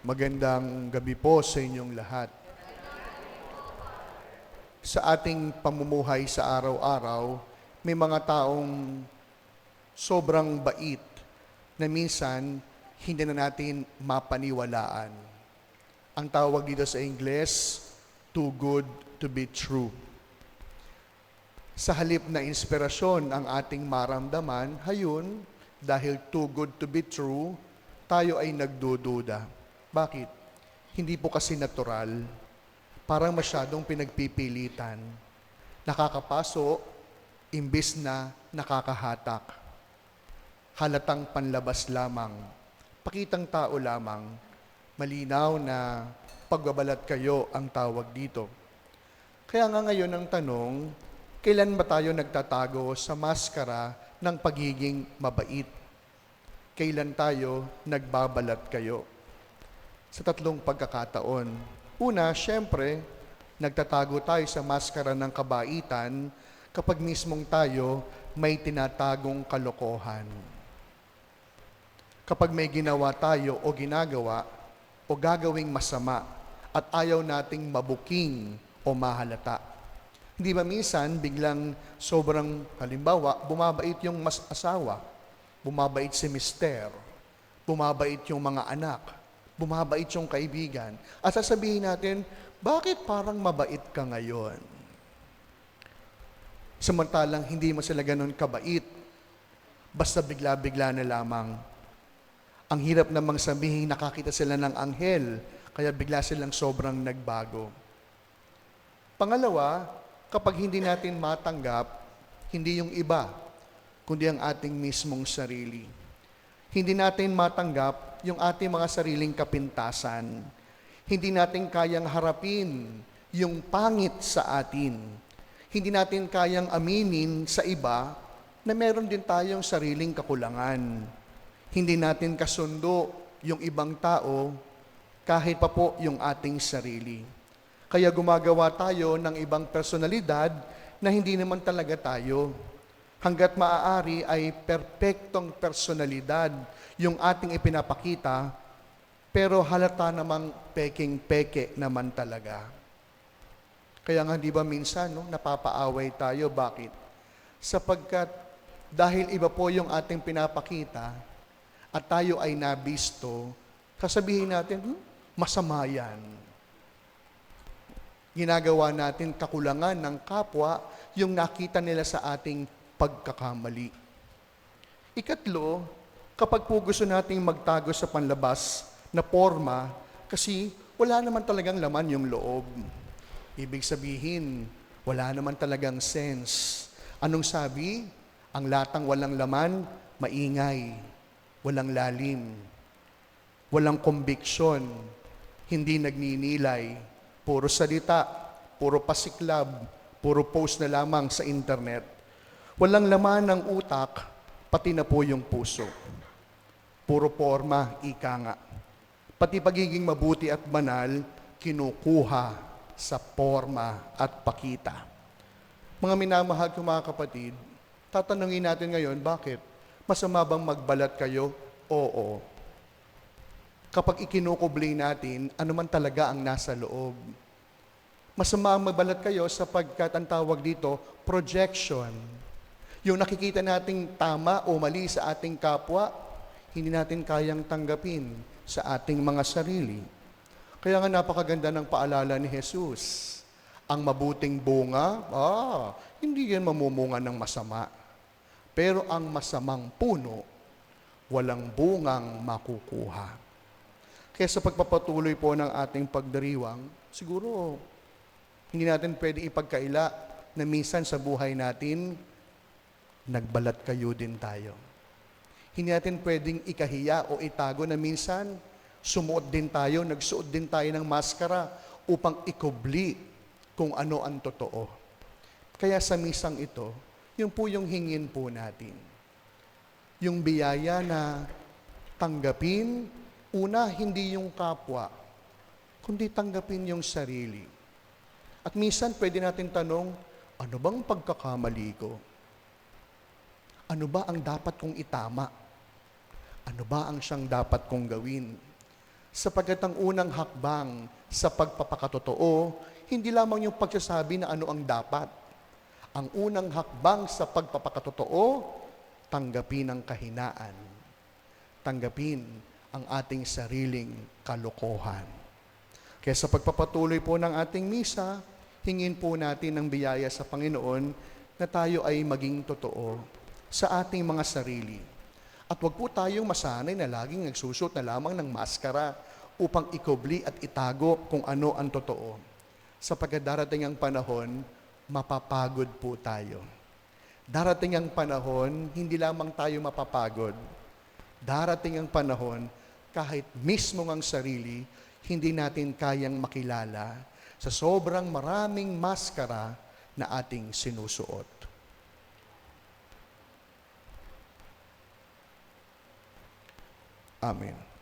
Magandang gabi po sa inyong lahat. Sa ating pamumuhay sa araw-araw, may mga taong sobrang bait na minsan hindi na natin mapaniwalaan. Ang tawag dito sa Ingles, too good to be true. Sa halip na inspirasyon ang ating maramdaman, hayun, dahil too good to be true, tayo ay nagdududa. Bakit? Hindi po kasi natural. Parang masyadong pinagpipilitan. Nakakapaso, imbis na nakakahatak. Halatang panlabas lamang. Pakitang tao lamang. Malinaw na pagbabalat kayo ang tawag dito. Kaya nga ngayon ang tanong, kailan ba tayo nagtatago sa maskara ng pagiging mabait? Kailan tayo nagbabalat kayo? Sa tatlong pagkakataon. Una, syempre, nagtatago tayo sa maskara ng kabaitan kapag mismong tayo may tinatagong kalokohan. Kapag may ginawa tayo o ginagawa o gagawing masama at ayaw nating mabuking o mahalata. Hindi ba minsan biglang sobrang, halimbawa, bumabait yung asawa, bumabait si mister, bumabait yung mga anak, bumabait yung kaibigan. At sasabihin natin, bakit parang mabait ka ngayon? Samantalang hindi mo sila ganun kabait, basta bigla-bigla na lamang. Ang hirap namang sabihin nakakita sila ng anghel, kaya bigla silang sobrang nagbago. Pangalawa, kapag hindi natin matanggap, hindi yung iba, kundi ang ating mismong sarili. Hindi natin matanggap yung ating mga sariling kapintasan. Hindi natin kayang harapin yung pangit sa atin. Hindi natin kayang aminin sa iba na meron din tayong sariling kakulangan. Hindi natin kasundo yung ibang tao kahit pa po yung ating sarili. Kaya gumagawa tayo ng ibang personalidad na hindi naman talaga tayo. Hanggat maaari ay perpektong personalidad yung ating ipinapakita, pero halata namang peking-peke naman talaga. Kaya nga di ba minsan, napapaaway tayo. Bakit? Sapagkat dahil iba po yung ating pinapakita at tayo ay nabisto, sasabihin natin, masama yan. Ginagawa natin kakulangan ng kapwa yung nakita nila sa ating pagkakamali. Ikatlo, kapag po gusto nating magtago sa panlabas na forma, kasi wala naman talagang laman yung loob. Ibig sabihin, wala naman talagang sense. Anong sabi? Ang latang walang laman, maingay, walang lalim, walang conviction, hindi nagninilay, puro salita, puro pasiklab, puro post na lamang sa internet. Walang laman ng utak, pati na po yung puso. Puro forma, ika nga. Pati pagiging mabuti at banal, kinukuha sa forma at pakita. Mga minamahal kong mga kapatid, tatanungin natin ngayon, bakit? Masama bang magbalat kayo? Oo. Kapag ikinukubli natin, ano man talaga ang nasa loob. Masama ang magbalat kayo sapagkat ang tawag dito, projection. Yung nakikita nating tama o mali sa ating kapwa, hindi natin kayang tanggapin sa ating mga sarili. Kaya nga napakaganda ng paalala ni Jesus. Ang mabuting bunga, hindi yan mamumunga ng masama. Pero ang masamang puno, walang bungang makukuha. Kaya sa pagpapatuloy po ng ating pagdiriwang, siguro hindi natin pwede ipagkaila na minsan sa buhay natin, nagbalat kayo din tayo. Hindi natin pwedeng ikahiya o itago na minsan sumuot din tayo, nagsuot din tayo ng maskara upang ikubli kung ano ang totoo. Kaya sa misang ito, yun po yung hingin po natin. Yung biyaya na tanggapin, una, hindi yung kapwa, kundi tanggapin yung sarili. At minsan pwede natin tanong, ano bang pagkakamali ko? Ano ba ang dapat kong itama? Ano ba ang siyang dapat kong gawin? Sapagkat ang unang hakbang sa pagpapakatotoo, hindi lamang yung pagsasabi na ano ang dapat. Ang unang hakbang sa pagpapakatotoo, tanggapin ang kahinaan. Tanggapin ang ating sariling kalokohan. Kaya sa pagpapatuloy po ng ating misa, hingin po natin ng biyaya sa Panginoon na tayo ay maging totoo sa ating mga sarili. At huwag po tayong masanay na laging nagsusot na lamang ng maskara upang ikubli at itago kung ano ang totoo. Sapagkat darating ang panahon, mapapagod po tayo. Darating ang panahon, hindi lamang tayo mapapagod. Darating ang panahon, kahit mismo ang sarili, hindi natin kayang makilala sa sobrang maraming maskara na ating sinusuot. Amen.